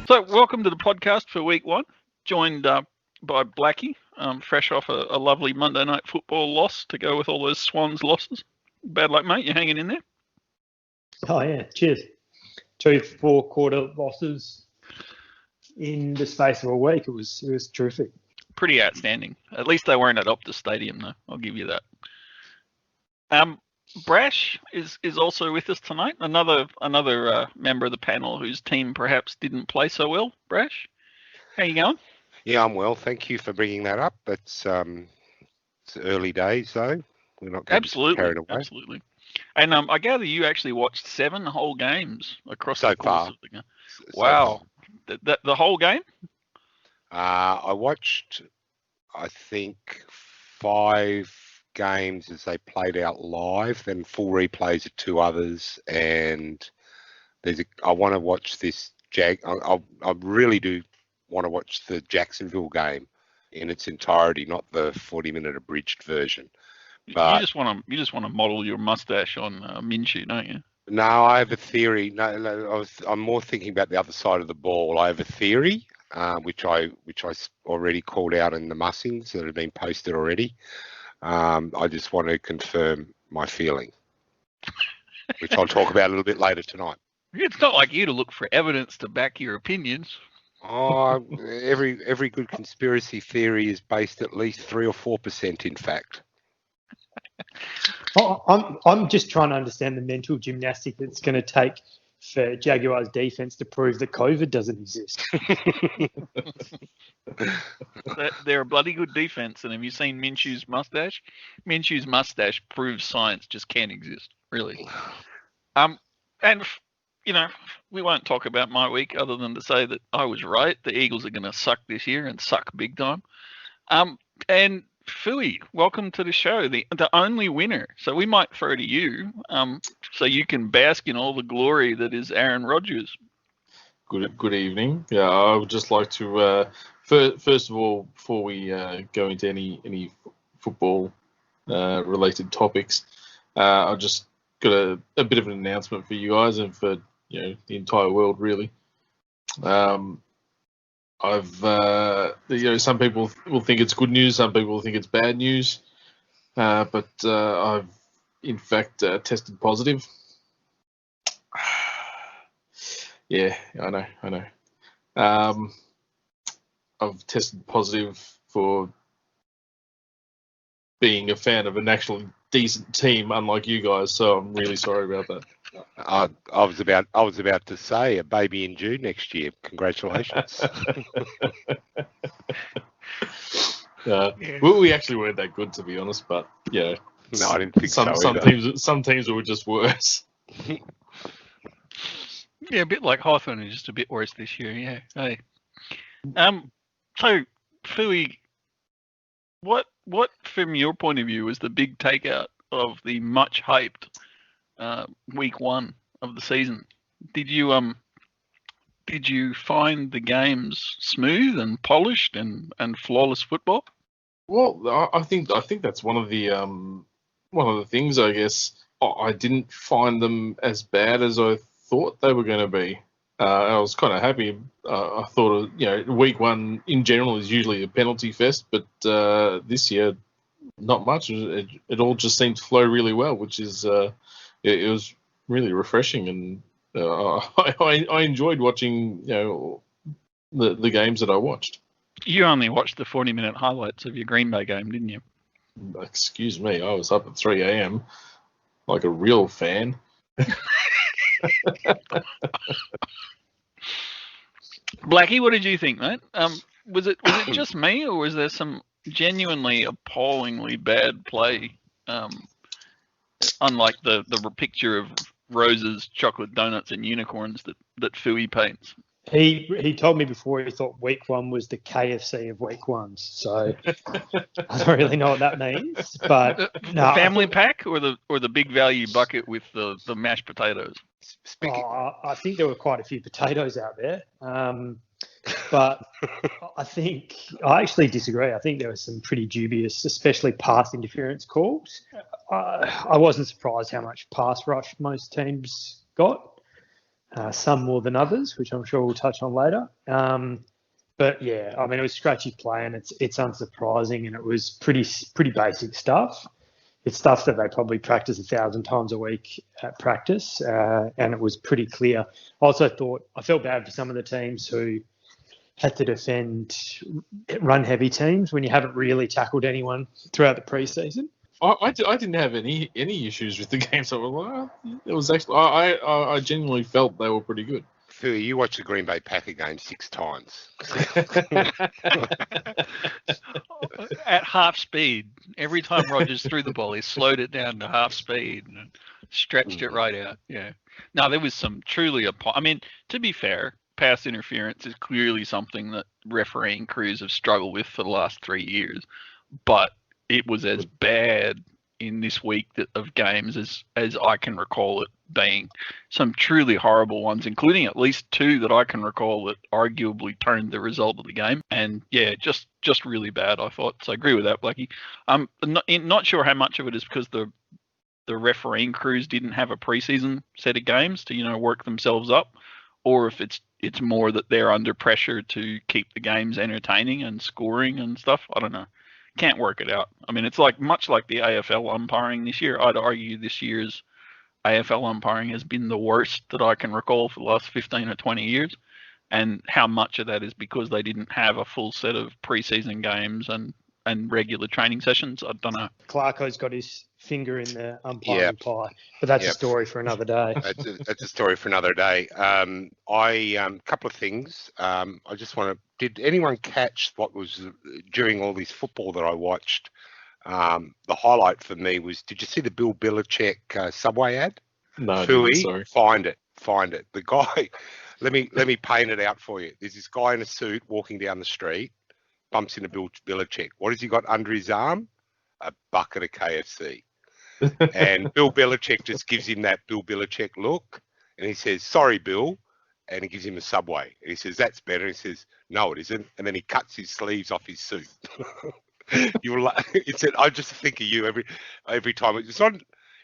So, welcome to the podcast for week one. Joined by Blackie, fresh off a lovely Monday night football loss to go with all those Swans losses. Bad luck, mate. You're hanging in there. Oh yeah, cheers. 2 4-quarter losses in the space of a week. It was terrific. Pretty outstanding. At least they weren't at Optus Stadium, though. I'll give you that. Brash is also with us tonight. Another member of the panel whose team perhaps didn't play so well. Brash, how you going? Yeah, I'm well. Thank you for bringing that up. It's early days, though. We're not getting carried away. Absolutely. And I gather you actually watched 7 whole games across the course of the game. Wow. The whole game? I watched, I think, 5 games as they played out live, then full replays of 2 others. And I want to watch this I really do want to watch the Jacksonville game in its entirety, not the 40-minute abridged version. But you just want to model your mustache on Minshew, don't you? No, I have a theory. No, I'm more thinking about the other side of the ball. I have a theory, which I already called out in the mussings that have been posted already. I just want to confirm my feeling, which I'll talk about a little bit later tonight. It's not like you to look for evidence to back your opinions. Oh, every good conspiracy theory is based at least 3 or 4% in fact. I'm just trying to understand the mental gymnastic that's going to take for Jaguars defense to prove that COVID doesn't exist. They're a bloody good defense, and have you seen Minshew's mustache? Minshew's mustache proves science just can't exist, really. And we won't talk about my week other than to say that I was right. The Eagles are going to suck this year and suck big time. And Fui, welcome to the show, the only winner. So we might throw to you, so you can bask in all the glory that is Aaron Rodgers. Good evening. Yeah, I would just like to first of all, before we go into any football related topics, I just got a bit of an announcement for you guys and for the entire world really. Some people will think it's good news, some people will think it's bad news, but I've in fact tested positive. Yeah, I know. I've tested positive for being a fan of an actually decent team, unlike you guys. So I'm really sorry about that. I was about to say a baby in June next year. Congratulations. We actually weren't that good, to be honest. But yeah, no, I didn't think so. Some teams were just worse. Yeah, a bit like Hawthorn, is just a bit worse this year. Yeah. Hey. So Fui, what from your point of view was the big takeout of the much hyped week one of the season? Did you find the games smooth and polished and flawless football? Well, I think that's one of the things. I guess I didn't find them as bad as I thought they were going to be. I was kind of happy. I thought, week one in general is usually a penalty fest, but this year, not much. It all just seemed to flow really well, which is it was really refreshing, and I enjoyed watching the games that I watched. You only watched the 40-minute highlights of your Green Bay game, didn't you? Excuse me, I was up at 3 a.m. like a real fan. Blackie, what did you think, mate? Was it just me, or was there some genuinely appallingly bad play? Unlike the picture of roses, chocolate donuts, and unicorns that Fui paints. He told me before he thought week one was the KFC of week ones. So I don't really know what that means. But no, family pack or the big value bucket with the mashed potatoes. I think there were quite a few potatoes out there. But I actually disagree. I think there were some pretty dubious, especially pass interference calls. I wasn't surprised how much pass rush most teams got. some more than others, which I'm sure we'll touch on later. But yeah, I mean, it was scratchy play, and it's unsurprising, and it was pretty basic stuff. It's stuff that they probably practice 1,000 times a week at practice, and it was pretty clear. I felt bad for some of the teams who had to defend run-heavy teams when you haven't really tackled anyone throughout the preseason. I didn't have any issues with the game, so it was actually I genuinely felt they were pretty good. Phil, you watched the Green Bay Packer game 6 times. At half speed, every time Rodgers threw the ball, he slowed it down to half speed and stretched it right out. Yeah. No, there was some truly I mean, to be fair, pass interference is clearly something that refereeing crews have struggled with for the last 3 years, but it was as bad in this week of games as I can recall it being. Some truly horrible ones, including at least 2 that I can recall that arguably turned the result of the game. And yeah, just really bad, I thought. So I agree with that, Blackie. I'm not sure how much of it is because the refereeing crews didn't have a preseason set of games to work themselves up, or if it's more that they're under pressure to keep the games entertaining and scoring and stuff. I don't know. Can't work it out. I mean, it's much like the AFL umpiring this year. I'd argue this year's AFL umpiring has been the worst that I can recall for the last 15 or 20 years. And how much of that is because they didn't have a full set of preseason games and regular training sessions, I don't know. Clarko's got his finger in the umpiring pie, but that's a story for another day. That's a story for another day. Couple of things. I just want to. Did anyone catch what was during all this football that I watched? The highlight for me was, did you see the Bill Belichick Subway ad? No, sorry. Find it. The guy. Let me paint it out for you. There's this guy in a suit walking down the street, bumps into Bill Belichick. What has he got under his arm? A bucket of KFC. And Bill Belichick just gives him that Bill Belichick look, and he says, "Sorry, Bill," and he gives him a Subway. And he says, "That's better." And he says, "No, it isn't." And then he cuts his sleeves off his suit. I just think of you every time. It's not.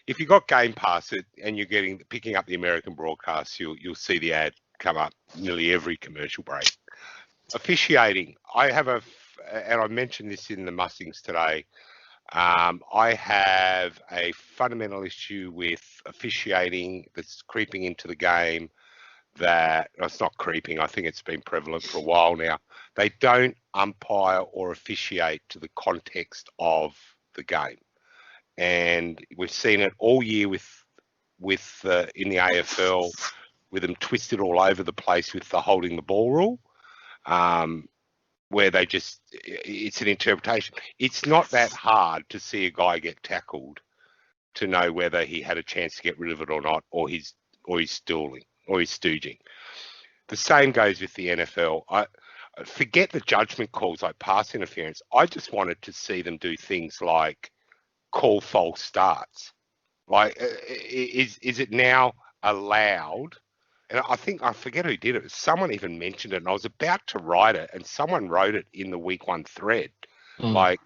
If you got Game Pass and you're picking up the American broadcast, you'll see the ad come up nearly every commercial break. Officiating. And I mentioned this in the Mustangs today. I have a fundamental issue with officiating that's creeping into the game. It's not creeping. I think it's been prevalent for a while now. They don't umpire or officiate to the context of the game, and we've seen it all year in the AFL, with them twisted all over the place with the holding the ball rule. Where it's an interpretation. It's not that hard to see a guy get tackled to know whether he had a chance to get rid of it or not, or he's stooling, or he's stooging. The same goes with the NFL. I forget the judgment calls like pass interference. I just wanted to see them do things like call false starts. Like, is it now allowed? And I forget who did it. Someone even mentioned it, and I was about to write it, and someone wrote it in the week 1 thread. Like,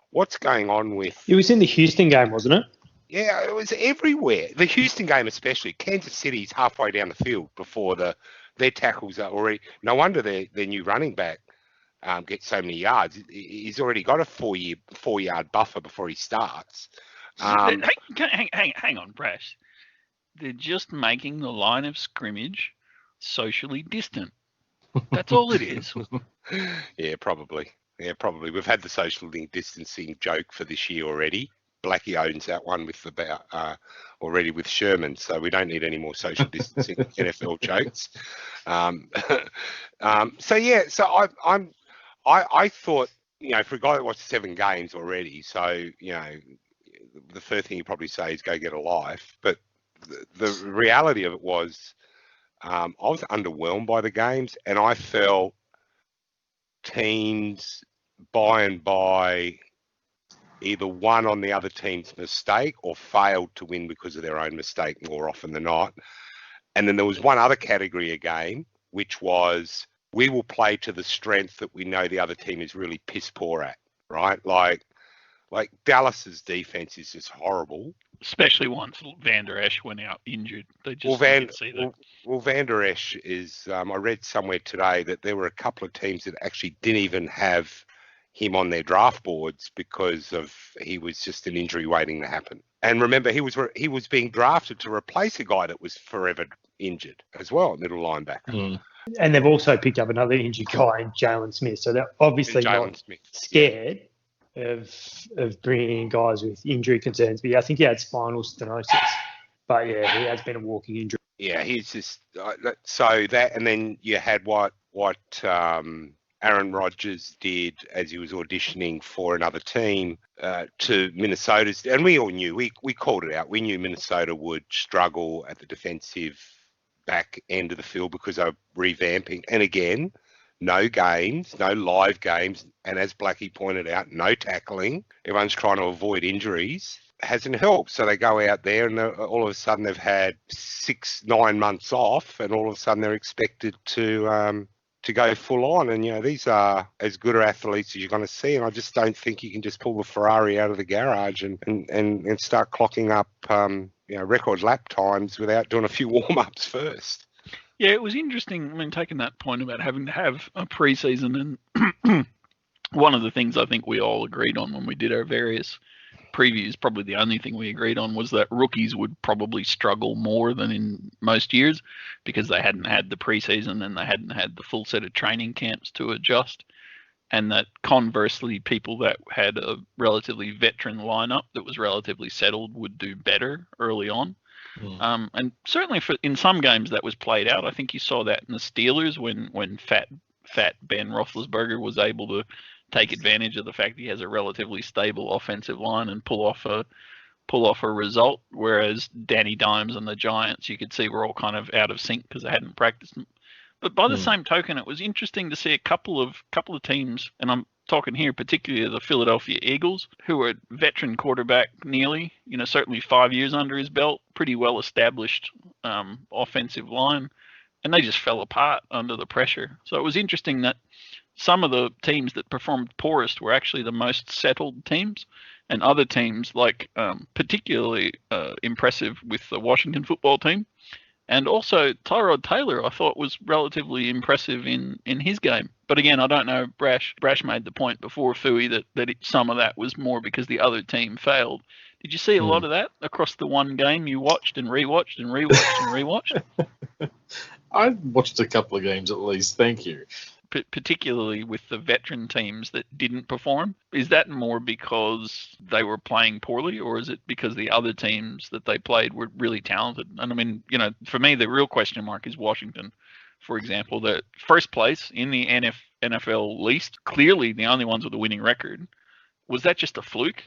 what's going on with? It was in the Houston game, wasn't it? Yeah, it was everywhere. The Houston game especially. Kansas City's halfway down the field before their tackles are already. No wonder their new running back gets so many yards. He's already got a 4-yard buffer before he starts. Hang on, Brash. They're just making the line of scrimmage socially distant. That's all it is. Yeah, probably. We've had the social distancing joke for this year already. Blackie owns that one already with Sherman, so we don't need any more social distancing NFL jokes. I thought, for a guy that watched 7 games already, so the first thing you probably say is go get a life, but the reality of it was I was underwhelmed by the games, and I felt teams by and by either won on the other team's mistake or failed to win because of their own mistake more often than not. And then there was one other category of game, which was we will play to the strength that we know the other team is really piss poor at, right? Like Dallas's defense is just horrible. especially once Van Der Esch went out injured. They just Well, you could see that. Van Der Esch is. I read somewhere today that there were a couple of teams that actually didn't even have him on their draft boards because he was just an injury waiting to happen. And remember, he was being drafted to replace a guy that was forever injured as well, middle linebacker. And they've also picked up another injured guy in Jalen Smith. So they're obviously not scared of bringing in guys with injury concerns. But yeah, I think he had spinal stenosis. But yeah, he has been a walking injury. Yeah, he's just so that, and then you had what Aaron Rodgers did as he was auditioning for another team to Minnesota's, and we all knew, we called it out. We knew Minnesota would struggle at the defensive back end of the field because they're revamping. And again, no games, no live games, and as Blackie pointed out, no tackling. Everyone's trying to avoid injuries. Hasn't helped. So they go out there and all of a sudden they've had 6-9 months off, and all of a sudden they're expected to go full on. And, these are as good athletes as you're going to see. And I just don't think you can just pull the Ferrari out of the garage and start clocking up, record lap times without doing a few warm-ups first. Yeah, it was interesting. I mean, taking that point about having to have a preseason, and one of the things I think we all agreed on when we did our various previews, probably the only thing we agreed on, was that rookies would probably struggle more than in most years because they hadn't had the preseason and they hadn't had the full set of training camps to adjust. And that conversely, people that had a relatively veteran lineup that was relatively settled would do better early on. And certainly in some games that was played out. I think you saw that in the Steelers when fat Ben Roethlisberger was able to take advantage of the fact that he has a relatively stable offensive line and pull off a result, whereas Danny Dimes and the Giants, you could see, were all kind of out of sync because they hadn't practiced them. But by the same token, it was interesting to see a couple of teams, and I'm talking here particularly the Philadelphia Eagles, who were veteran quarterback nearly, certainly 5 years under his belt, pretty well established offensive line, and they just fell apart under the pressure. So it was interesting that some of the teams that performed poorest were actually the most settled teams, and other teams, like particularly impressive with the Washington football team. And also Tyrod Taylor, I thought, was relatively impressive in his game. But again, I don't know. Brash made the point before, Fooey, that some of that was more because the other team failed. Did you see a lot of that across the one game you watched and rewatched and rewatched and rewatched? I watched a couple of games at least. Thank you. Particularly with the veteran teams that didn't perform? Is that more because they were playing poorly, or is it because the other teams that they played were really talented? And I mean, for me, the real question mark is Washington, for example, the first place in the NFL least, clearly the only ones with a winning record. Was that just a fluke?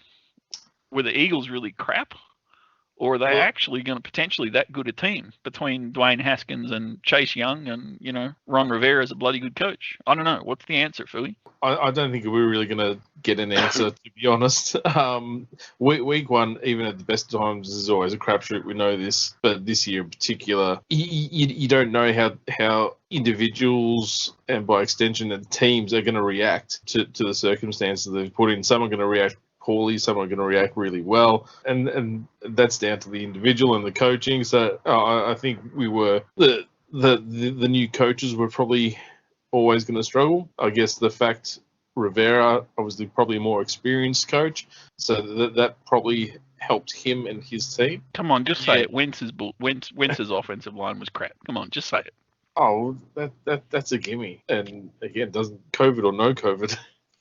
Were the Eagles really crap? Or are they actually going to potentially that good a team between Dwayne Haskins and Chase Young and, Ron Rivera is a bloody good coach? I don't know. What's the answer, Philly? I don't think we're really going to get an answer, to be honest. Week one, even at the best times, is always a crapshoot. We know this. But this year in particular, you don't know how individuals and by extension the teams are going to react to the circumstances they've put in. Some are going to react poorly, some are going to react really well, and that's down to the individual and the coaching. So I think we were the new coaches were probably always going to struggle. I guess the fact Rivera obviously probably a more experienced coach, so that probably helped him and his team. Come on, just say it. Wentz's offensive line was crap. Come on, just say it. Oh, that's a gimme. And again, doesn't COVID or no COVID.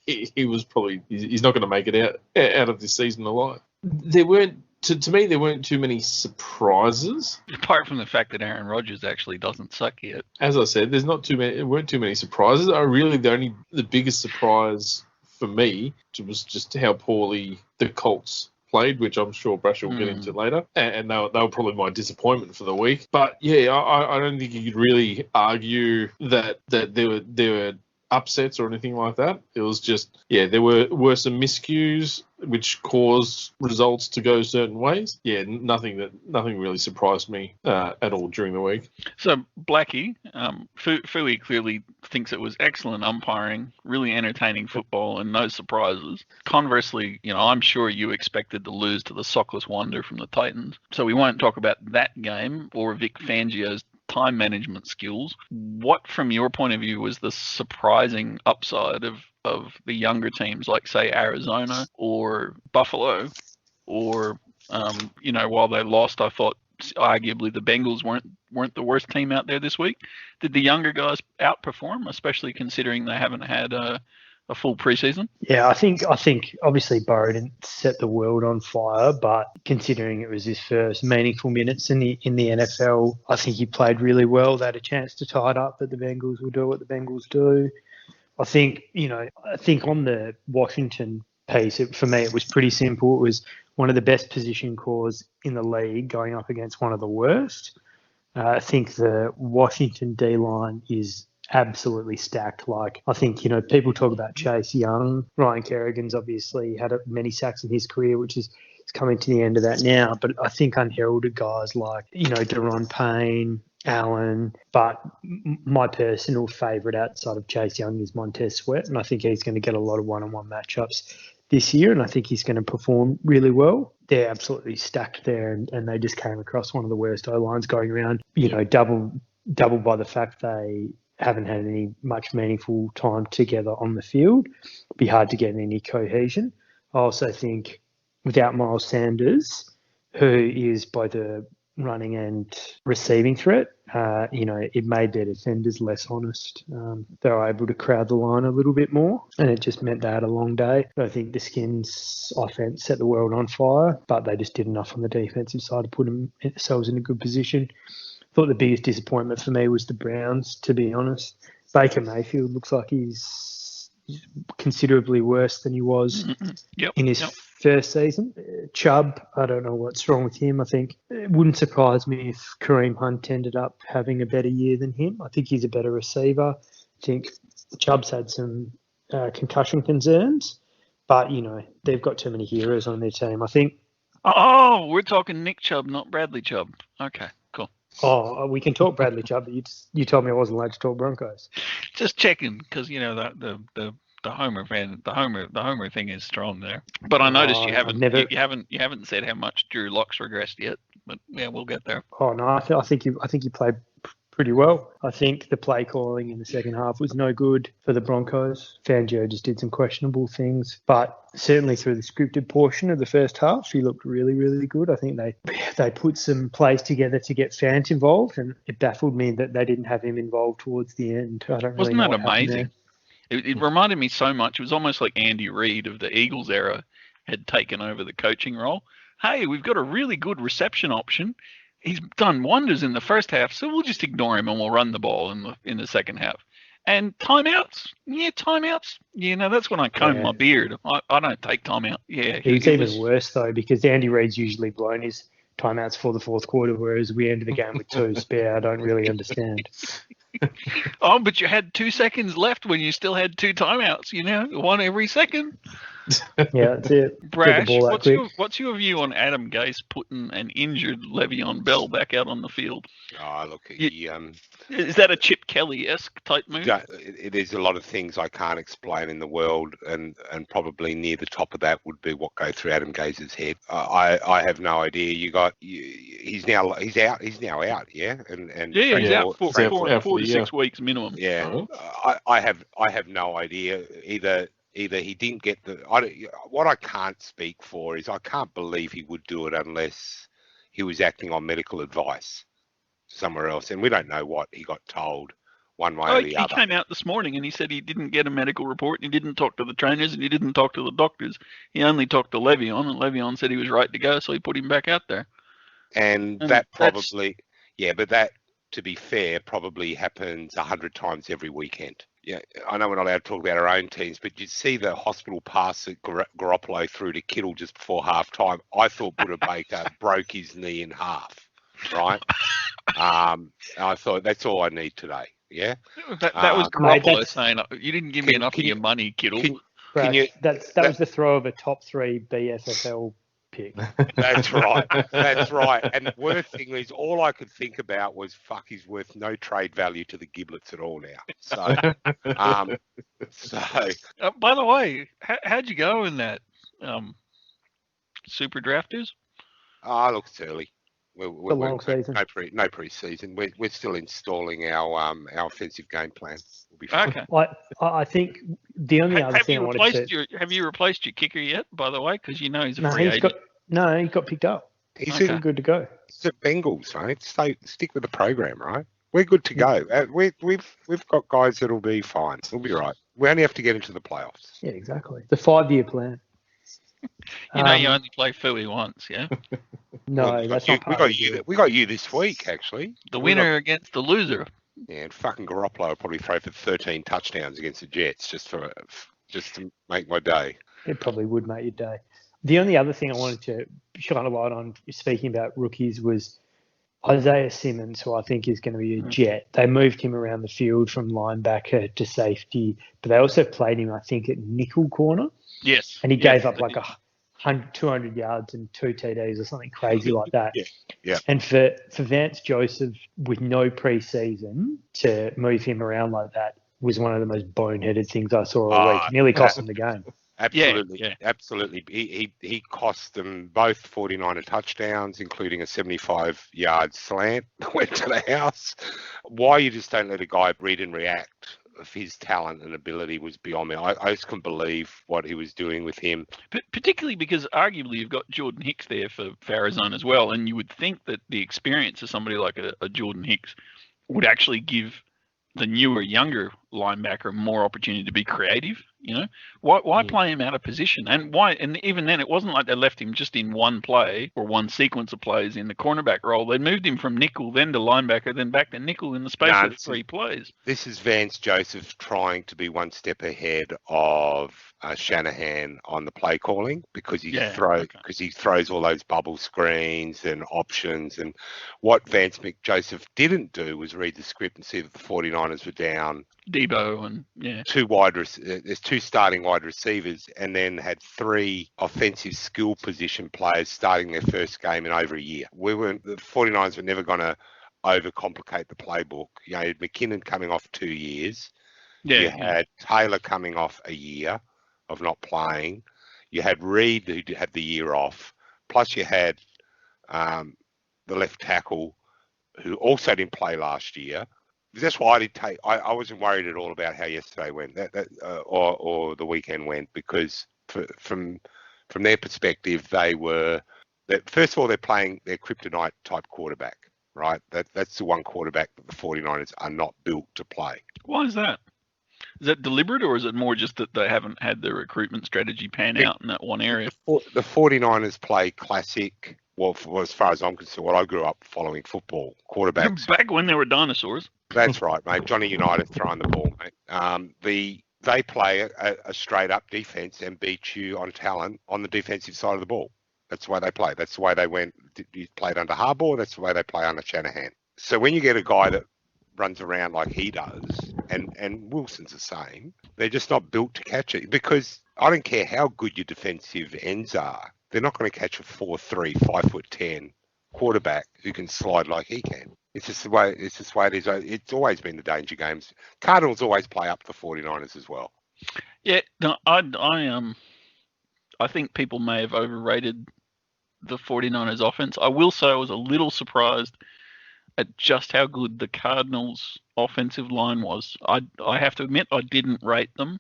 He was probably, he's not going to make it out of this season alive. There weren't, to me, there weren't too many surprises. Apart from the fact that Aaron Rodgers actually doesn't suck yet. As I said, there weren't too many surprises. The biggest surprise for me was just how poorly the Colts played, which I'm sure Brasher will get into later. And they were probably my disappointment for the week. But yeah, I don't think you could really argue that there were upsets or anything like that. It was just, there were some miscues which caused results to go certain ways. Yeah, nothing really surprised me at all during the week. So Blackie, Fui clearly thinks it was excellent umpiring, really entertaining football, and no surprises. Conversely, I'm sure you expected to lose to the sockless wonder from the Titans. So we won't talk about that game or Vic Fangio's time management skills. What, from your point of view, was the surprising upside of the younger teams like, say, Arizona or Buffalo? Or, while they lost, I thought arguably the Bengals weren't the worst team out there this week. Did the younger guys outperform, especially considering they haven't had a full preseason? Yeah, I think obviously Burrow didn't set the world on fire, but considering it was his first meaningful minutes in the NFL, I think he played really well. They had a chance to tie it up, but the Bengals will do what the Bengals do. I think on the Washington piece, for me, it was pretty simple. It was one of the best position cores in the league going up against one of the worst. I think the Washington D-line is absolutely stacked. Like, I think, people talk about Chase Young. Ryan Kerrigan's obviously had many sacks in his career, which is coming to the end of that now. But I think unheralded guys like, Deron Payne, Allen, but my personal favourite outside of Chase Young is Montez Sweat, and I think he's going to get a lot of one-on-one matchups this year, and I think he's going to perform really well. They're absolutely stacked there, and they just came across one of the worst O-lines going around, double by the fact they haven't had any much meaningful time together on the field. It'd be hard to get any cohesion. I also think without Miles Sanders, who is both a running and receiving threat, it made their defenders less honest. They were able to crowd the line a little bit more, and it just meant they had a long day. I think the Skins offense set the world on fire, but they just did enough on the defensive side to put themselves in a good position. I thought the biggest disappointment for me was the Browns, to be honest. Baker Mayfield looks like he's considerably worse than he was in his first season. Chubb, I don't know what's wrong with him. I think it wouldn't surprise me if Kareem Hunt ended up having a better year than him. I think he's a better receiver. I think Chubb's had some concussion concerns, but, they've got too many heroes on their team, I think. Oh, we're talking Nick Chubb, not Bradley Chubb. Okay, cool. Oh, we can talk Bradley Chubb, but you told me I wasn't allowed to talk Broncos. Just checking, because the Homer fan, the Homer thing is strong there. But I noticed you haven't said how much Drew Lock's regressed yet. But yeah, we'll get there. Oh no, I think you played pretty well. I think the play calling in the second half was no good for the Broncos. Fangio just did some questionable things, but certainly through the scripted portion of the first half, he looked really, really good. I think they put some plays together to get Fant involved, and it baffled me that they didn't have him involved towards the end. I don't really know. Wasn't that amazing? It reminded me so much. It was almost like Andy Reid of the Eagles era had taken over the coaching role. Hey, we've got a really good reception option. He's done wonders in the first half, so we'll just ignore him and we'll run the ball in the second half. And timeouts. That's when I comb my beard. I don't take timeout. Yeah, it's even worse though, because Andy Reid's usually blown his timeouts for the fourth quarter, whereas we ended the game with 2 spare. I don't really understand. Oh, but you had 2 seconds left when you still had 2 timeouts. One every second. Yeah, that's it. Brash, what's your view on Adam Gase putting an injured Le'Veon Bell back out on the field? Oh, look, is that a Chip Kelly-esque type move? There's a lot of things I can't explain in the world, and probably near the top of that would be what goes through Adam Gase's head. I have no idea. He's now out. He's now out. Yeah, and he's out for 4 to 6 weeks minimum. Yeah, I have no idea either. Either he didn't get what I can't speak for is I can't believe he would do it unless he was acting on medical advice somewhere else, and we don't know what he got told one way or the other. He came out this morning and he said he didn't get a medical report, and he didn't talk to the trainers, and he didn't talk to the doctors. He only talked to Le'Veon, and Le'Veon said he was right to go, so he put him back out there. And that probably, but that, to be fair, probably happens 100 times every weekend. Yeah, I know we're not allowed to talk about our own teams, but you see the hospital pass that Garoppolo threw to Kittle just before half-time. I thought Buddha Baker broke his knee in half, right? I thought that's all I need today. Yeah. That was Mate, Garoppolo that's- saying, "You didn't give me enough of your money, Kittle." Can Brad, you- that was the throw of a top 3 BFFL pick. That's right. That's right. And the worst thing is, all I could think about was, fuck, he's worth no trade value to the Giblets at all now. So, By the way, how'd you go in that Super Drafters? Look, it's early. The long season. No pre-season. We're still installing our offensive game plan. We'll be fine. Okay. I think the only other thing I wanted to... Have you replaced your kicker yet, by the way? Because you know he's a No, free agent. he got picked up. He's He's good to go. the Bengals, mate. Stick with the program, right? We're good to go. We've got guys that'll be fine. We'll be right. We only have to get into the playoffs. Yeah, exactly. The 5-year plan. You know, you only play Philly once, yeah. No, Well, that's we not part got of you. it. We got you this week, actually. The winner against the loser. Yeah, and fucking Garoppolo will probably throw for 13 touchdowns against the Jets just to make my day. It probably would make your day. The only other thing I wanted to shine a light on, speaking about rookies, was Isaiah Simmons, who I think is going to be a Jet. They moved him around the field from linebacker to safety, but they also played him, I think, at nickel corner. Yes. And he gave up like 200 yards and 2 TDs or something crazy like that. Yeah. And for Vance Joseph, with no preseason, to move him around like that was one of the most boneheaded things I saw all week. Nearly cost him the game. Absolutely. Yeah. Absolutely. He cost them both 49er touchdowns, including a 75-yard slant that went to the house. Why you just don't let a guy read and react of his talent and ability was beyond me. I just couldn't believe what he was doing with him. Particularly because arguably you've got Jordan Hicks there for Arizona as well, and you would think that the experience of somebody like a Jordan Hicks would actually give the newer, younger linebacker more opportunity to be creative. You know, why play him out of position? And why? And even then, it wasn't like they left him just in one play or one sequence of plays in the cornerback role. They moved him from nickel, then to linebacker, then back to nickel in the space of 3 plays. This is Vance Joseph trying to be one step ahead of Shanahan on the play calling because he throws all those bubble screens and options. And what Vance Joseph didn't do was read the script and see that the 49ers were down Debo and there's 2 starting wide receivers, and then had 3 offensive skill position players starting their first game in over a year. The 49ers were never going to overcomplicate the playbook. You know, McKinnon coming off 2 years. You had Taylor coming off a year of not playing. You had Reed, who had the year off. Plus you had the left tackle, who also didn't play last year. That's why I wasn't worried at all about how yesterday went, or the weekend went, because from their perspective, first of all, they're playing their kryptonite type quarterback, right? That's the one quarterback that the 49ers are not built to play. Why is that? Is that deliberate, or is it more just that they haven't had their recruitment strategy pan out in that one area? The 49ers play classic. Well, as far as I'm concerned, I grew up following football. Quarterbacks. Back when there were dinosaurs. That's right, mate. Johnny Unitas throwing the ball, mate. They play a straight-up defense and beat you on talent on the defensive side of the ball. That's the way they play. That's the way they played under Harbaugh. That's the way they play under Shanahan. So when you get a guy that runs around like he does, and Wilson's the same, they're just not built to catch it. Because I don't care how good your defensive ends are, they're not going to catch a 4'3", 5'10" quarterback who can slide like he can. It's just the way it is. It's always been the danger games. Cardinals always play up the 49ers as well. Yeah, no, I think people may have overrated the 49ers offense. I will say I was a little surprised at just how good the Cardinals offensive line was. I have to admit I didn't rate them,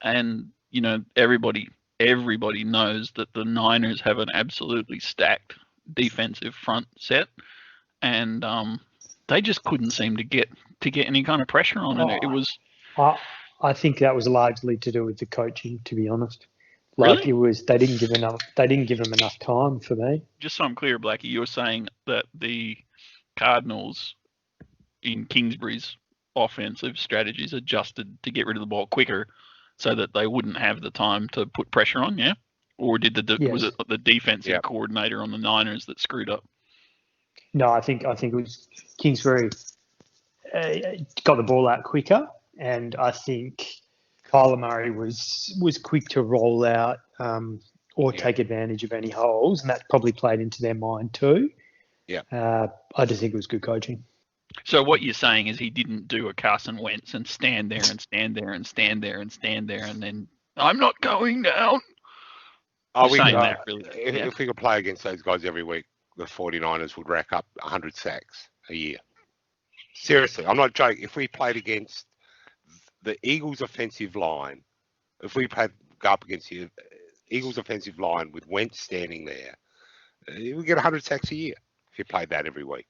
and you know everybody knows that the Niners have an absolutely stacked defensive front set, and they just couldn't seem to get any kind of pressure on it. It was. I think that was largely to do with the coaching, to be honest. Really? It was they didn't give them enough time for me. Just so I'm clear, Blackie, you're saying that the Cardinals in Kingsbury's offensive strategies adjusted to get rid of the ball quicker so that they wouldn't have the time to put pressure on, yeah? Or did was it the defensive coordinator on the Niners that screwed up? No, I think it was Kingsbury. got the ball out quicker, and I think Kyler Murray was quick to roll out or take advantage of any holes, and that probably played into their mind too. Yeah. I just think it was good coaching. So what you're saying is he didn't do a Carson Wentz and stand there and stand there and stand there and stand there and then I'm not going down. We saying could, that really. if we could play against those guys every week, the 49ers would rack up 100 sacks a year. Seriously, I'm not joking. If we played against the Eagles' offensive line, if we go up against the Eagles' offensive line with Wentz standing there, we get 100 sacks a year if you played that every week.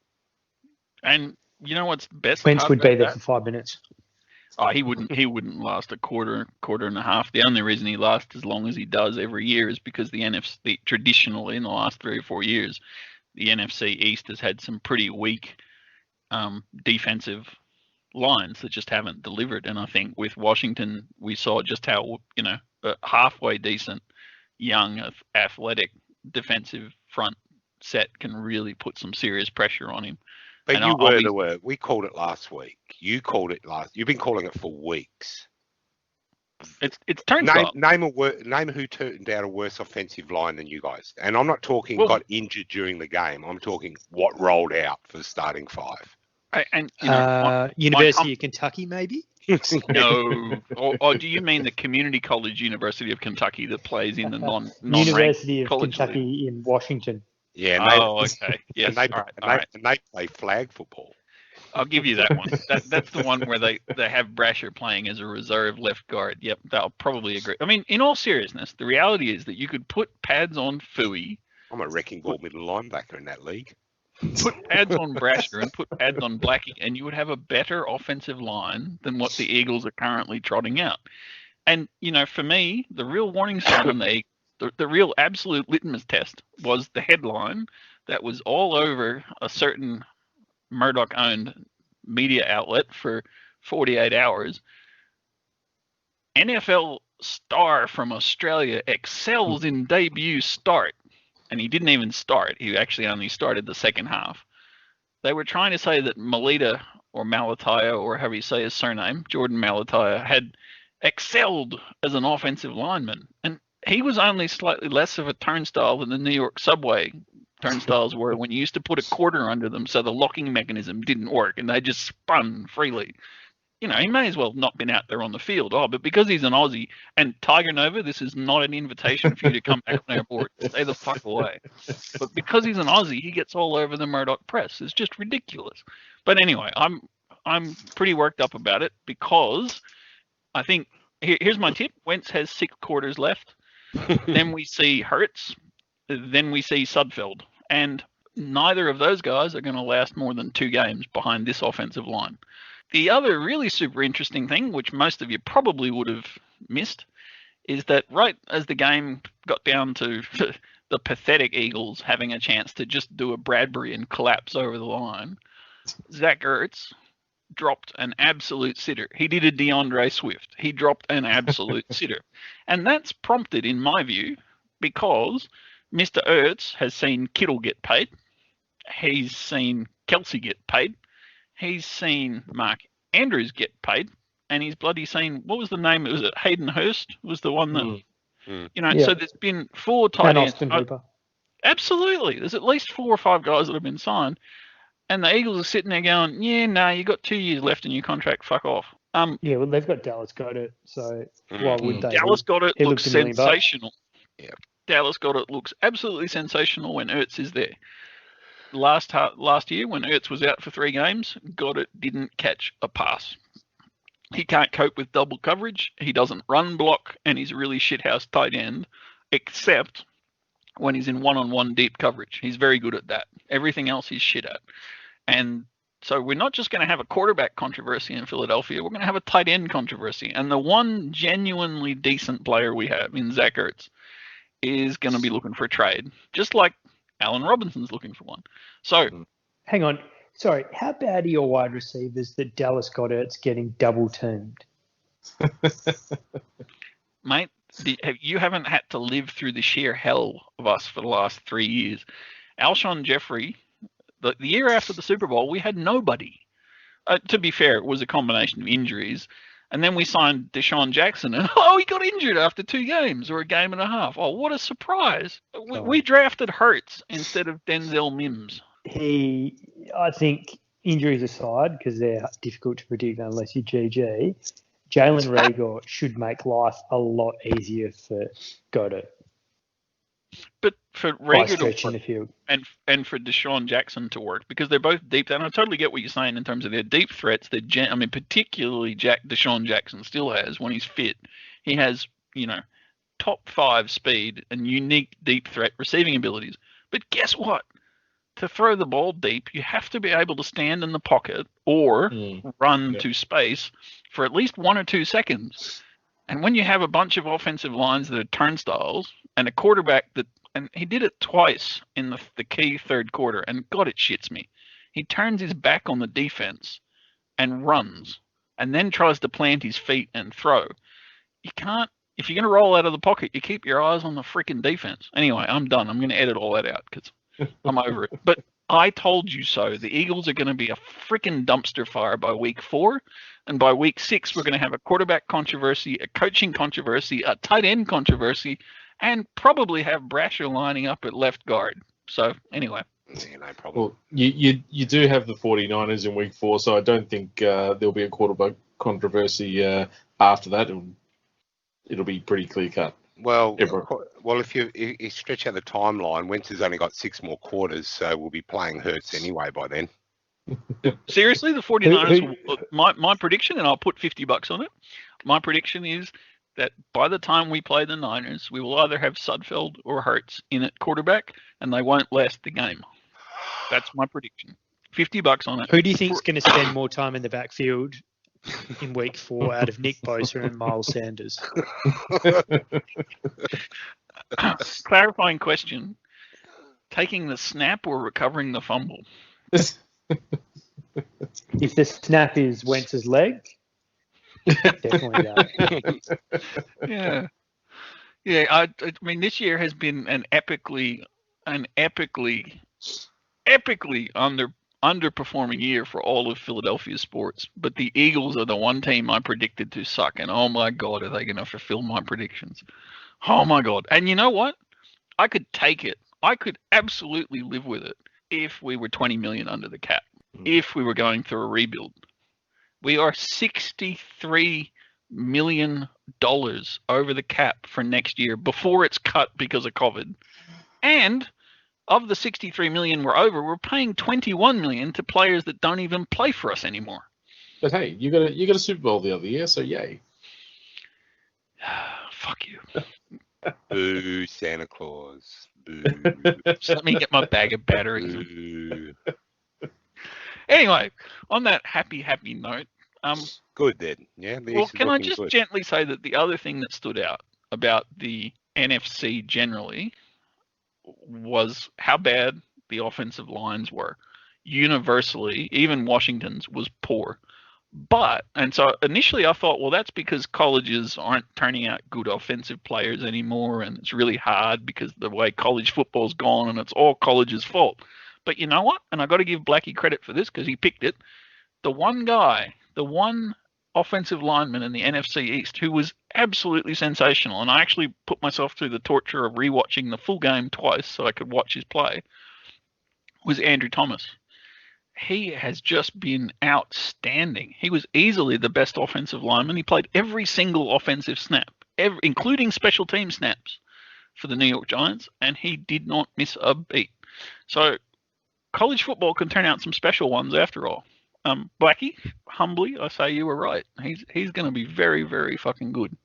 And you know what's best? Wentz would be there for 5 minutes. Oh, he wouldn't last a quarter and a half. The only reason he lasts as long as he does every year is because the NFC, traditionally in the last 3 or 4 years, the NFC East has had some pretty weak defensive lines that just haven't delivered. And I think with Washington, we saw just how, a halfway decent, young, athletic defensive front set can really put some serious pressure on him. But and you were the word. We called it last week. You called it last. You've been calling it for weeks. It's turnstile. Name who turned out a worse offensive line than you guys. And I'm not talking got injured during the game. I'm talking what rolled out for the starting 5. University of Kentucky, maybe. No. Or do you mean the Community College University of Kentucky that plays in the non University of college Kentucky league? in Washington? Yeah. Okay. Yes. And they play flag football. I'll give you that one. That's the one where they have Brasher playing as a reserve left guard. Yep, they'll probably agree. I mean, in all seriousness, the reality is that you could put pads on Fui. I'm a wrecking ball middle linebacker in that league. Put pads on Brasher and put pads on Blackie, and you would have a better offensive line than what the Eagles are currently trotting out. And, for me, the real warning sign on the real absolute litmus test was the headline that was all over a certain Murdoch-owned media outlet for 48 hours. NFL star from Australia excels in debut start. And he didn't even start. He actually only started the second half. They were trying to say that Melita or Malatia, or however you say his surname, Jordan Malatia, had excelled as an offensive lineman. And he was only slightly less of a turnstile than the New York subway turnstiles were when you used to put a quarter under them so the locking mechanism didn't work and they just spun freely. He may as well not been out there on the field. But because he's an Aussie, and Tiger Nova, this is not an invitation for you to come back on our board. Stay the fuck away. But because he's an Aussie, he gets all over the Murdoch press. It's just ridiculous. But anyway, I'm pretty worked up about it because I think here's my tip. Wentz has 6 quarters left. Then we see Hurts. Then we see Sudfeld. And neither of those guys are going to last more than 2 games behind this offensive line. The other really super interesting thing, which most of you probably would have missed, is that right as the game got down to the pathetic Eagles having a chance to just do a Bradbury and collapse over the line, Zach Ertz dropped an absolute sitter. He did a DeAndre Swift. He dropped an absolute sitter. And that's prompted, in my view, because Mr. Ertz has seen Kittle get paid. He's seen Kelsey get paid. He's seen Mark Andrews get paid. And he's bloody seen, what was the name? Was it Hayden Hurst was the one that, So there's been 4 tight ends. Absolutely. There's at least 4 or 5 guys that have been signed. And the Eagles are sitting there going, you got 2 years left in your contract, fuck off. Well, they've got Dallas Goedert, so why would they? Dallas Goedert looks sensational. Yeah. Dallas Goedert looks absolutely sensational when Ertz is there. Last year, when Ertz was out for 3 games, Goddard didn't catch a pass. He can't cope with double coverage. He doesn't run block, and he's a really shithouse tight end, except when he's in one-on-one deep coverage. He's very good at that. Everything else he's shit at. And so we're not just going to have a quarterback controversy in Philadelphia. We're going to have a tight end controversy. And the one genuinely decent player we have in Zach Ertz is going to be looking for a trade, just like Allen Robinson's looking for one. So, hang on. Sorry, how bad are your wide receivers that Dallas Goedert's getting double teamed? Mate, you haven't had to live through the sheer hell of us for the last 3 years. Alshon Jeffrey, the year after the Super Bowl, we had nobody. To be fair, it was a combination of injuries. And then we signed Deshaun Jackson, and he got injured after 2 games or a game and a half. Oh, what a surprise. We drafted Hurts instead of Denzel Mims. I think, injuries aside, because they're difficult to predict unless you GG, Jalen Reagor should make life a lot easier for Goddard. But for By Reagor stretching the field. and for Deshaun Jackson to work, because they're both deep, and I totally get what you're saying in terms of their deep threats. Particularly Deshaun Jackson still has, when he's fit, he has, top 5 speed and unique deep threat receiving abilities. But guess what? To throw the ball deep, you have to be able to stand in the pocket or run to space for at least 1 or 2 seconds. And when you have a bunch of offensive lines that are turnstiles and a quarterback and he did it twice in the key third quarter, and God, it shits me. He turns his back on the defense and runs and then tries to plant his feet and throw. You can't, if you're going to roll out of the pocket, you keep your eyes on the freaking defense. Anyway, I'm done. I'm going to edit all that out because I'm over it. But I told you so. The Eagles are going to be a freaking dumpster fire by week 4. And by week 6, we're going to have a quarterback controversy, a coaching controversy, a tight end controversy, and probably have Brasher lining up at left guard. So, anyway. Yeah, no problem. Well, you do have the 49ers in week 4, so I don't think there'll be a quarterback controversy after that. It'll be pretty clear cut. Well, if you stretch out the timeline, Wentz has only got 6 more quarters, so we'll be playing Hurts anyway by then. Seriously, the 49ers, my prediction, and I'll put $50 on it, my prediction is that by the time we play the Niners, we will either have Sudfeld or Hurts in at quarterback, and they won't last the game. That's my prediction. $50 on it. Who do you think is going to spend more time in the backfield in week 4 out of Nick Bosa and Miles Sanders? Clarifying question. Taking the snap or recovering the fumble? If the snap is Wentz's leg, definitely that. Yeah. I mean, this year has been an epically underperforming year for all of Philadelphia sports. But the Eagles are the one team I predicted to suck, and oh my God, are they going to fulfill my predictions? Oh my God! And you know what? I could take it. I could absolutely live with it if we were 20 million under the cap. If we were going through a rebuild. We are $63 million over the cap for next year before it's cut because of COVID. And of the 63 million we're over, we're paying 21 million to players that don't even play for us anymore. But hey, you got a Super Bowl the other year, so yay. Fuck you. Boo, Santa Claus. Boo. Just let me get my bag of batteries. Boo. Anyway, on that happy note, good then. Yeah. Well, can I just gently say that the other thing that stood out about the NFC generally was how bad the offensive lines were. Universally, even Washington's was poor. And so initially I thought, well, that's because colleges aren't turning out good offensive players anymore, and it's really hard because the way college football's gone, and it's all college's fault. But you know what? And I got to give Blackie credit for this because he picked it. The one offensive lineman in the NFC East who was absolutely sensational, and I actually put myself through the torture of rewatching the full game twice so I could watch his play, was Andrew Thomas. He has just been outstanding. He was easily the best offensive lineman. He played every single offensive snap, including special team snaps for the New York Giants, and he did not miss a beat. So college football can turn out some special ones after all. Blackie, humbly, I say you were right. He's going to be very, very fucking good.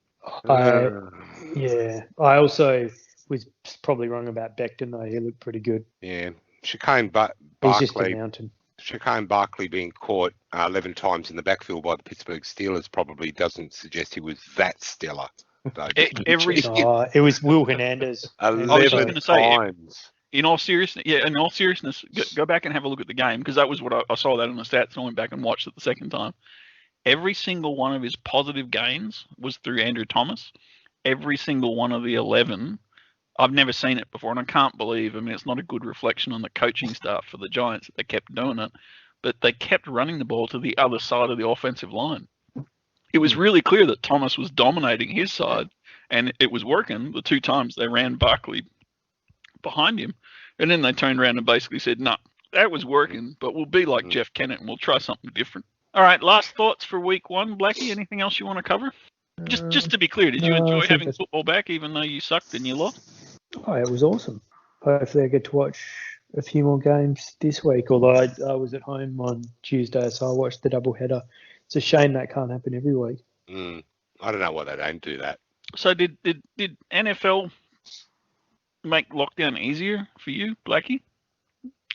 Yeah. I also was probably wrong about Becton, though. He looked pretty good. Yeah. Chicane He's just a mountain. Chicane Barkley being caught 11 times in the backfield by the Pittsburgh Steelers probably doesn't suggest he was that stellar. It was Will Hernandez. 11 times. In all seriousness, go back and have a look at the game, because that was what I saw that on the stats, and I went back and watched it the second time. Every single one of his positive gains was through Andrew Thomas. Every single one of the 11, I've never seen it before, and I can't believe, it's not a good reflection on the coaching staff for the Giants that they kept doing it, but they kept running the ball to the other side of the offensive line. It was really clear that Thomas was dominating his side, and it was working the 2 times they ran Barkley behind him. And then they turned around and basically said, no, that was working, but we'll be like Jeff Kennett and we'll try something different. All right, last thoughts for week 1, Blackie. Anything else you want to cover? Just to be clear, did you enjoy having football back even though you sucked and you lost? Oh, it was awesome. Hopefully I get to watch a few more games this week, although I was at home on Tuesday, so I watched the doubleheader. It's a shame that can't happen every week. I don't know why they don't do that. So did NFL make lockdown easier for you, Blackie?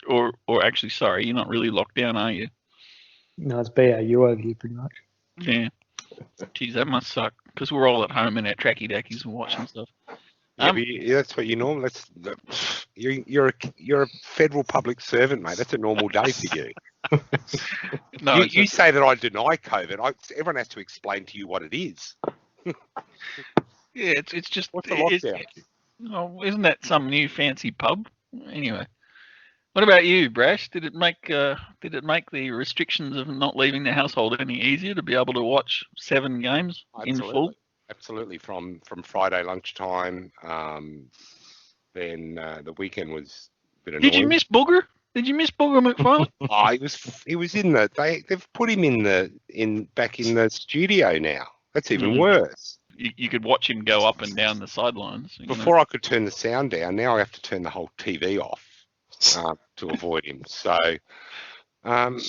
Or actually, sorry, you're not really locked down, are you? No, it's BAU over here pretty much. Yeah. Geez, that must suck because we're all at home in our tracky dackies and watching stuff. Yeah, but that's what you normally. You're a federal public servant, mate. That's a normal day for you. No, you say that I deny COVID. Everyone has to explain to you what it is. Yeah, it's just. What's the lockdown? Isn't that some new fancy pub? Anyway, what about you, Brash? Did it make the restrictions of not leaving the household any easier to be able to watch 7 games in full? Absolutely, from Friday lunchtime. Then the weekend was a bit annoying. Did you miss Booger? Did you miss Booger McFarlane? He was in they've put him back in the studio now. That's even worse. You could watch him go up and down the sidelines. Before I could turn the sound down, now I have to turn the whole TV off to avoid him. So, look,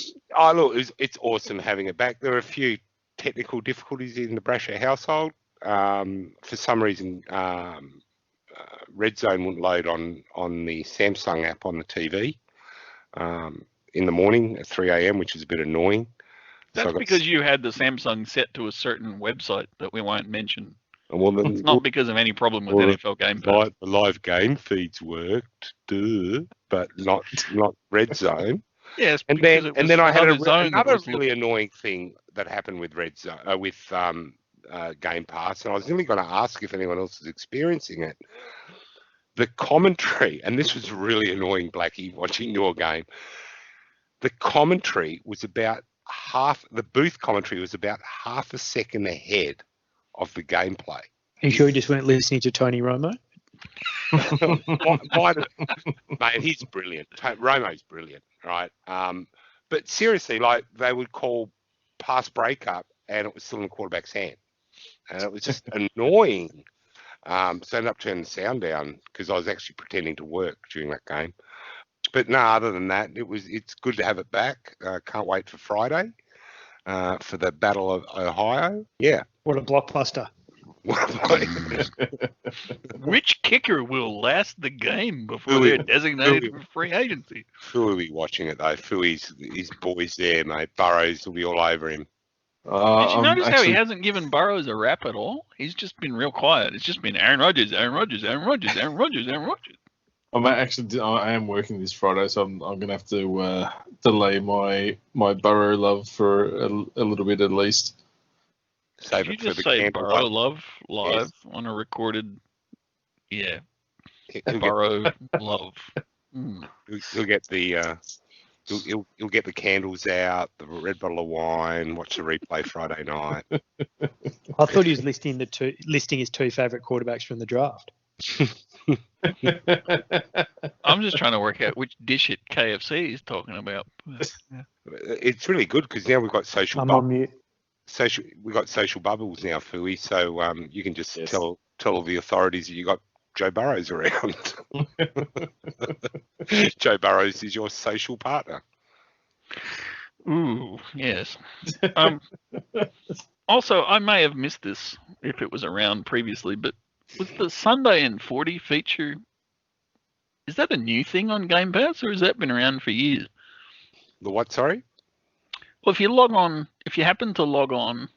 it's awesome having it back. There are a few technical difficulties in the Brasher household. For some reason, Red Zone wouldn't load on the Samsung app on the TV in the morning at 3 a.m., which is a bit annoying. That's because you had the Samsung set to a certain website that we won't mention. Well, then, it's not because of any problem with NFL Game Pass. The live game feeds worked, but not Red Zone. Yes, and then I had another really annoying thing that happened with Red Zone with Game Pass, and I was really going to ask if anyone else is experiencing it. The commentary, and this was really annoying, Blackie, watching your game. The commentary was about the booth commentary was about half a second ahead of the gameplay. Are you sure you just weren't listening to Tony Romo? Mate, he's brilliant. Romo's brilliant, right? But seriously, like, they would call pass breakup and it was still in the quarterback's hand. And it was just annoying. So I ended up turning the sound down because I was actually pretending to work during that game. But no, other than that, it's good to have it back. Can't wait for Friday for the Battle of Ohio. Yeah. What a blockbuster. Which kicker will last the game before they're designated for free agency? Who will be watching it, though? His boys there, mate. Burrows will be all over him. Did you notice how he hasn't given Burrows a rap at all? He's just been real quiet. It's just been Aaron Rodgers, Aaron Rodgers, Aaron Rodgers, Aaron Rodgers, Aaron Rodgers. I am working this Friday, so I'm going to have to delay my Burrow love for a little bit at least. Did you just say Burrow love live on a recorded? Yeah, Burrow love. He'll get the he'll get the candles out, the red bottle of wine, watch the replay Friday night. I thought he was listing his 2 favourite quarterbacks from the draft. I'm just trying to work out which dish at KFC he's talking about. It's really good because now we've got social. I'm on mute. We've got social bubbles now, Fooey. So you can just tell the authorities that you got Joe Burrows around. Joe Burrows is your social partner. Ooh, yes. Also, I may have missed this if it was around previously, but was the Sunday in 40 feature, is that a new thing on Game Pass, or has that been around for years? The what, sorry? Well, if you happen to log on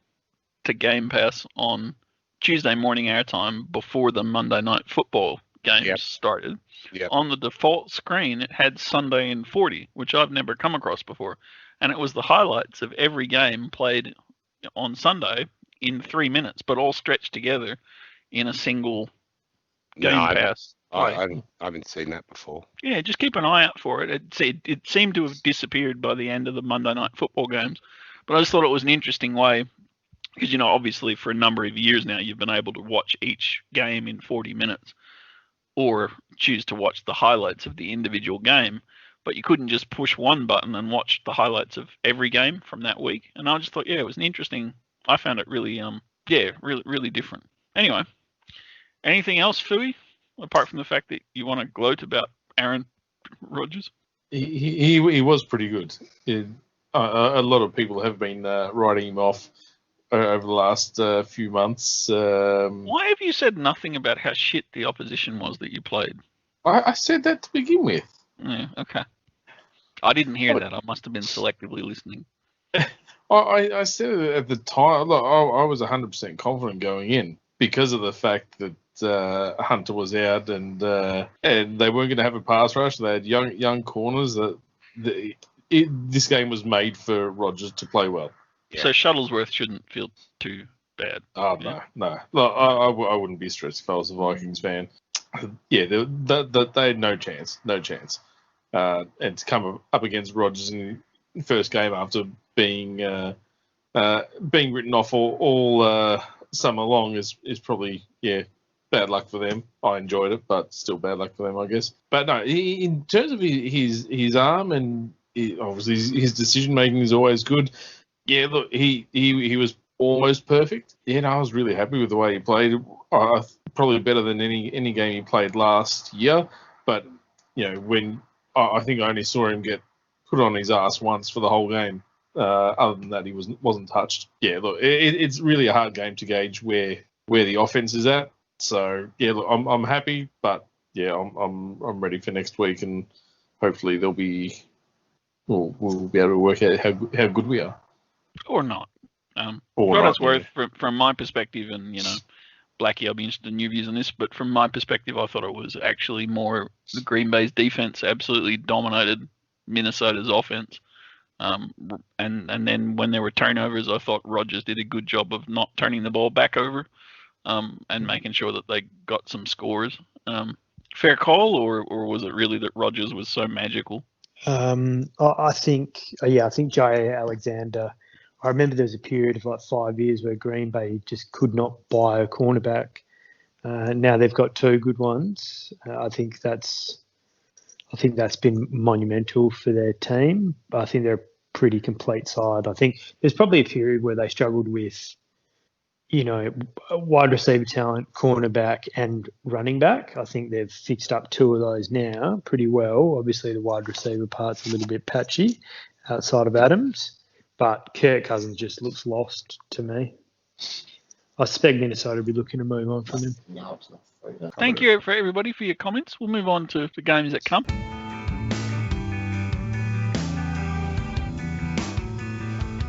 to Game Pass on Tuesday morning our time before the Monday Night Football games started, on the default screen it had Sunday in 40, which I've never come across before. And it was the highlights of every game played on Sunday in 3 minutes, but all stretched together in a single Game Pass I haven't seen that before. Yeah, just keep an eye out for it. It seemed to have disappeared by the end of the Monday night football games, but I just thought it was an interesting way because, obviously for a number of years now, you've been able to watch each game in 40 minutes or choose to watch the highlights of the individual game, but you couldn't just push one button and watch the highlights of every game from that week. And I just thought, it was an interesting, I found it really, really, really different. Anyway, anything else, Fui, apart from the fact that you want to gloat about Aaron Rodgers? He was pretty good. A lot of people have been writing him off over the last few months. Why have you said nothing about how shit the opposition was that you played? I said that to begin with. Yeah, okay. I didn't hear that. I must have been selectively listening. I said it at the time. Look, I was 100% confident going in because of the fact that Hunter was out and they weren't going to have a pass rush. They had young corners. This game was made for Rodgers to play well. Yeah. So Shuttlesworth shouldn't feel too bad. Oh, yeah. No. Look, I wouldn't be stressed if I was a Vikings fan. Yeah, they had no chance. And to come up against Rodgers in the first game after being written off all summer long is probably, bad luck for them. I enjoyed it, but still bad luck for them, I guess. But no, in terms of his arm and obviously his decision making is always good. Yeah, look, he was almost perfect. Yeah, no, I was really happy with the way he played. Probably better than any game he played last year. But when I think I only saw him get put on his ass once for the whole game. Other than that, he wasn't touched. Yeah, look, it's really a hard game to gauge where the offense is at. So yeah, look, I'm happy, but yeah, I'm ready for next week, and hopefully we'll be able to work out how good we are. Or not. What it's worth from my perspective, and Blackie, I'll be interested in your views on this, but from my perspective, I thought it was actually more the Green Bay's defense absolutely dominated Minnesota's offense. And then when there were turnovers, I thought Rodgers did a good job of not turning the ball back over and making sure that they got some scores. Fair call, or was it really that Rodgers was so magical? I think J.A. Alexander. I remember there was a period of like 5 years where Green Bay just could not buy a cornerback. Now they've got two good ones. I think that's been monumental for their team. But I think they're a pretty complete side. I think there's probably a period where they struggled with, wide receiver talent, cornerback, and running back. I think they've fixed up two of those now pretty well. Obviously, the wide receiver part's a little bit patchy outside of Adams. But Kirk Cousins just looks lost to me. I suspect Minnesota will be looking to move on from him. Thank you for everybody for your comments. We'll move on to the games that come.